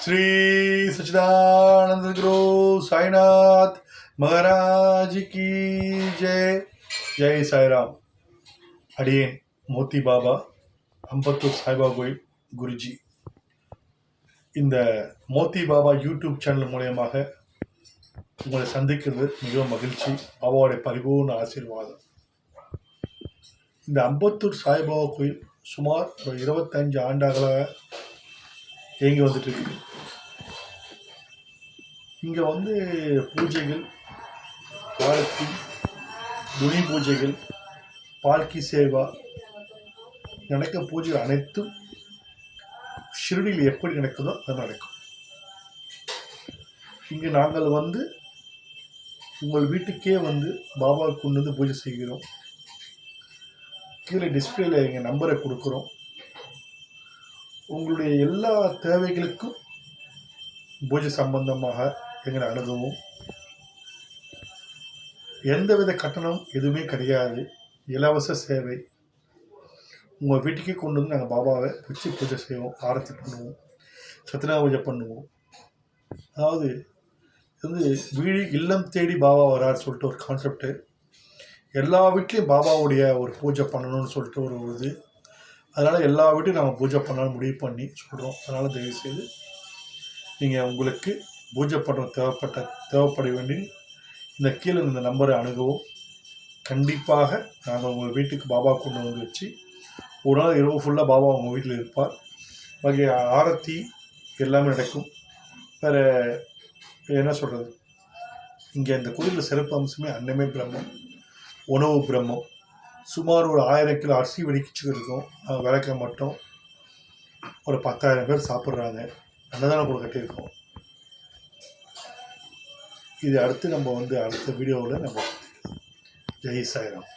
श्री सच्चिदानंद गुरु साईनाथ महाराज की जय. जय साईराम. அடியேன் மோத்தி பாபா, அம்பத்தூர் சாய்பாபா கோயில் குருஜி. இந்த மோத்தி பாபா யூடியூப் சேனல் மூலயமாக உங்களை சந்திக்கிறது மிகவும் மகிழ்ச்சி. பாபாவுடைய பரிபூர்ண ஆசீர்வாதம். இந்த அம்பத்தூர் சாய்பாபா கோயில் சுமார் ஒரு 25 ஆண்டுகளாக இயங்கி வந்துட்டு இருக்கு. இங்கே பூஜைகள், பால்கி, துணி பூஜைகள், பால்கி சேவா நடக்க பூஜைகள் அனைத்தும் ஷிரடியில் எப்படி நடக்குதோ அது நடக்கும். இங்கே நாங்கள் உங்கள் வீட்டுக்கே பாபா கொண்டு பூஜை செய்கிறோம். கீழே டிஸ்பிளேல எங்கள் நம்பரை கொடுக்குறோம். உங்களுடைய எல்லா தேவைகளுக்கும் பூஜை சம்பந்தமாக எங்களை அணுகவும். எந்தவித கட்டணம் எதுவுமே கிடையாது. இலவச சேவை. உங்கள் வீட்டுக்கே கொண்டு நாங்கள் பாபாவை வச்சு பூஜை செய்வோம், ஆரத்தி பண்ணுவோம், சத்யநாராயண பூஜை பண்ணுவோம். அதாவது வீடு இல்லம் தேடி பாபா வரான்னு சொல்லிட்டு ஒரு கான்செப்டு. எல்லா வீட்லேயும் பாபாவுடைய ஒரு பூஜை பண்ணணும்னு சொல்லிட்டு ஒரு இது. அதனால் எல்லா வீட்டையும் நம்ம பூஜை பண்ணாலும் முடிவு பண்ணி சொல்கிறோம். அதனால் தயவுசெய்து நீங்கள் உங்களுக்கு பூஜை பண்ணுற தேவைப்பட வேண்டி இந்த கீழே இந்த நம்பரை அணுகவும். கண்டிப்பாக நாங்கள் உங்கள் வீட்டுக்கு பாபா கொண்டு வச்சு ஒரு நாள் இரவு ஃபுல்லாக பாபா உங்கள் வீட்டில் இருப்பார். வகை ஆரத்தி எல்லாமே நடக்கும். வேறு என்ன சொல்கிறது, இங்கே இந்த கோயிலில் சிறப்பு அம்சமே அன்னமே பிரம்மம், உணவு பிரம்மம். சுமார் ஒரு 1000 கிலோ அரிசி வெடிச்சு இருக்கும். விளக்க மட்டும் ஒரு 10,000 பேர் சாப்பிட்றாங்க. அன்னதானம் கூட கட்டியிருக்கோம். இது அடுத்து நம்ம அடுத்த வீடியோவில் நம்ம ஜெய் சாய்ராம்.